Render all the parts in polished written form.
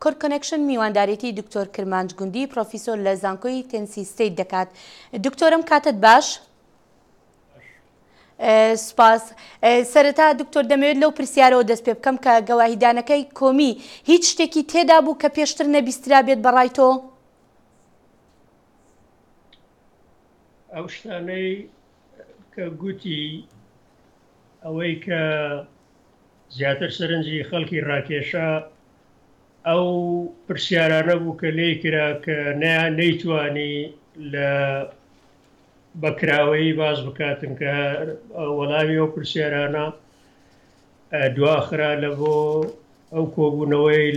کورد کۆنێکشن میواندارێتی دکتۆر کرمانج گوندی پرۆفیسۆر لە زانکۆی تێنسی ستەیت دەکات. دکتۆرم کاتت باش؟ سپاس. سەرەتا دکتۆر دەمەوێت لەو پرسیارەوە دەست پێ بکەم کە گەواهیدانەکەی کۆمی هیچ شتێکی تێدا بوو کە پێشتر نەبیسترا بێت بەڕای تۆ؟ ئەو شتانەی کە گوتی ئەوەی کە زیاتر سەرنجی خەڵکی ڕاکێشە ئەو پرسیارانە بوو کە لێی کرا کە نەیتوانی لە بەکراوەی باز بکاتن کە وەڵامی ئەو پرسیارانە دواخرا لە بۆ ئەو کۆبوونەوەی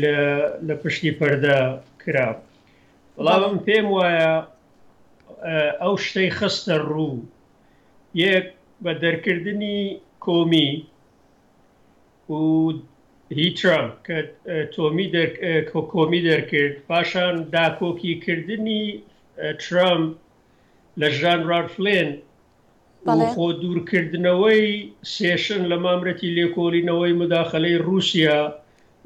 لە پشتی پەردە کرا. وەڵام پێم وایە ئەو شتەی خستە ڕوو یەک بە دەرکردنی کۆمی و هی ترامپ کە کۆمی دەرکرد پاشان داکۆکیکردنی ترامپ لە ژان ڕالفلێن و خۆ دوورکردنەوەی سێشن لە مامرەتی لێکۆڵینەوەی مداخەلەی رووسیا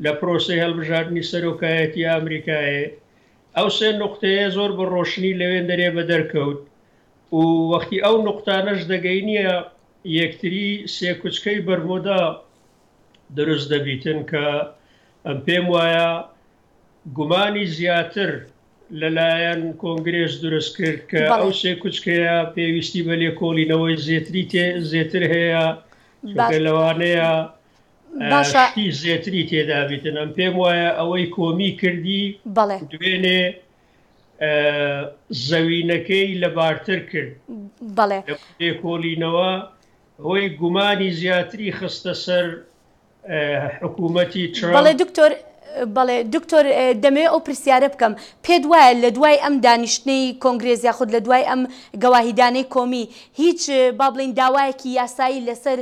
لە پرۆسەی هەڵبژاردننی سەرۆکایەتی ئامریکایە ئەو سێ نقطەیە زۆر بە ڕۆشنی لەوێن دەرێ بە دەرکەوت و وەختی ئەو نقطانەش دەگەینیە یەکتری سێ کوچکەی بەرمۆدا دروست دەبیتن کە ئەم پێم وایە گومانی زیاتر لەلایەن کۆنگرێس دروست کرد کە ئەو سێ کوچکەیە پێویستی بە لێکۆڵینەوەی زێتر هەیە لەوانەیە شتی زێتری تێدابیتن. ئەم پێم وایە ئەوەی کۆمی کردی دوێنێ زەوینەکەی لەبارتر کرد لێکۆڵینەوە ئەوەی گومانی زیاتری خستە سەر حکوومەتی ترامپ. بەڵێ دکتۆر دەمەوێت ئەو پرسیارە بکەم پێت وایە لە دوای ئەم دانیشتنەی کۆنگرێز یاخود لە دوای ئەم گەواهیدانەی کۆمی هیچ با بڵین داوایەکی یاسایی لەسەر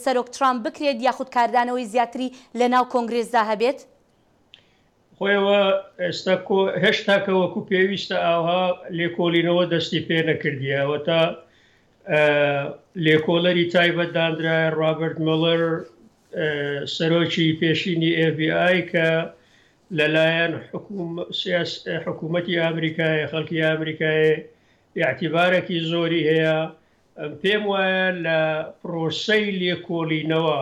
سەرۆک ترامپ بکرێت یاخود کاردانەوەی زیاتری لە ناو کۆنگرێزدا هەبێت؟ خۆیەوە ئێستا هێشتا کە وەکو پێویستە ئاوها لێکۆڵینەوە دەستی پێ نەکردیەوە تا لێکۆڵەری تایبەت دانرایە ڕابرت مۆلەر سەرۆکی پێشینی FBI کە لەلایەن حکوومەتی ئامریکای خەڵکی ئامریکای یاعتیبارێکی زۆری هەیە. پێم وایە لە پرۆسەی لێکۆڵینەوە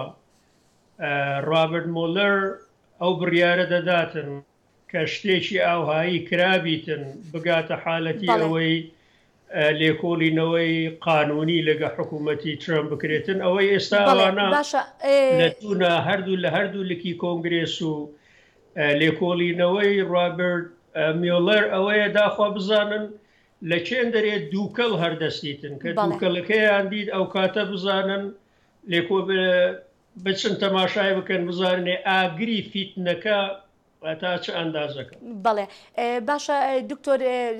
ڕابرت مۆلەر ئەو بڕیارە دەداتن کە شتێکی ئاوهایی کرابیتن بگاتە حالەتی ئەوەی لێکۆڵینەوەی قانونی لەگە حکوومەتی ترامپ بکرێتن. ئەوەی ئێستا ئەوانە لەتونە هەردوو لکی کۆنگرێس و لێکۆڵینەوەی ڕابرت میۆلەر ئەوەیە داخوا بزانن لە چێن دەرێت دووکەڵ هەردەستیتن کە دووکەڵەکەیان دیت ئەو کاتە بزانن بچن تەماشای بکەن بزانێ ئاگری فیتنەکە تا چه ئەندازەکە. بەڵێ باشە دکتۆر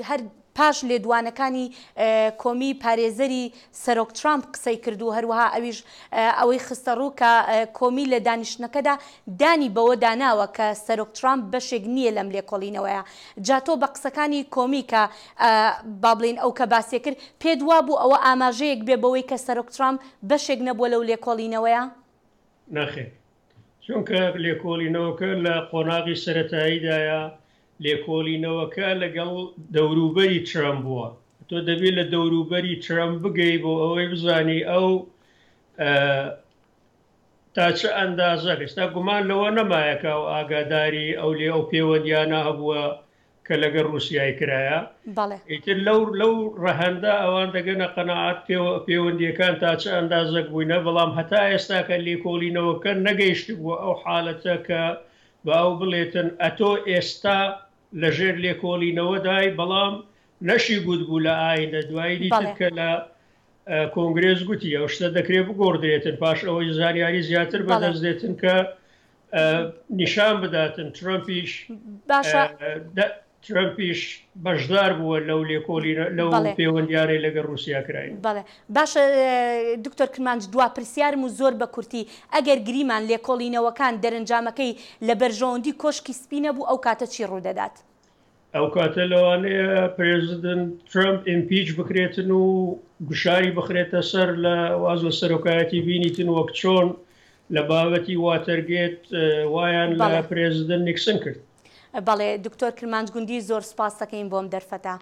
هەر پاش لێدوانەکانی کۆمی پارێزەری سەرۆک ترامپ قسەی کردو هەروەها ئەویش ئەوەی خستە ڕوو کە کۆمی لە دانیشتنەکەدا دانی بەوە داناوە کە سەرۆک ترامپ بەشێک نییە لەم لێکۆڵینەوەیە. جاتۆ بە قسەکانی کۆمی کە با بڵین ئەو کە باسی کرد پێت وا بوو ئەوە ئاماژەیەک بێ بەوەی کە سەرۆک ترامپ بەشێک نەبووە لەو لێکۆڵینەوەیە؟ نەخێر، چونکە لێکۆڵینەوەکە لە قۆناغی سەرەتاییدایە لێکۆڵینەوەکە لەگەڵ دەوروبەری ترامپ بووە. تۆ دەبێت لە دەوروبەری ترامپ بگەی بۆ ئەوەی بزانی ئەو تا چه ئەندازە ئێستا گومان لەوە نەمایەکە و ئاگاداری ئەو لێ ئەو پەیوەندیانە هەبووە کە لەگەڵ رووسیای کرایە. ئیتر لەو ڕەهەندە ئەوان دەگەنە قەناعەت پەیوەندیەکان تا چه ئەندازە بووینە، بەڵام هەتا ئێستا کە لێکۆڵینەوەکە نەگەیشت بووە ئەو حاڵەتە کە بە ئەو بڵێتن ئەتۆ ئێستا لەژێر لێکۆڵینەوەدای بەڵام نەشی گوت بوو لە ئاینە دوایی دیتر کە لە کۆنگرێز گوتی ئەو شتە دەکرێت بگۆڕدرێتن پاش ئەوەی زانیاری زیاتر بەدەست دێتن کە نیشان بداتن ترامپیش بەشدار بووە لەو لێکۆڵینە لەو پەیوەندیانەی لەگەڵ رووسیا کراین. بەڵێ باشە دکتۆر کرمانج دوا پرسیارم و زۆر بە کورتی ئەگەر گریمان لێکۆڵینەوەکان دەرەنجامەکەی لە بەرژەوەندی کۆشکی سپی نەبوو ئەو کاتە چی ڕوودەدات؟ ئەو کاتە لەوانەیە پرێزیدنت ترامپ ئیمپیچ بکرێتن و گوشاری بخرێتە سەر لە واز لە سەرۆکایەتی بینیتن وەک چۆن لە بابەتی واتەرگێت وایان لە پرێزیدنت نیکسن کرد. بەڵێ دکتۆر کرمانجگوندی زۆر سپاس دەکەین بۆم دەرفەتە.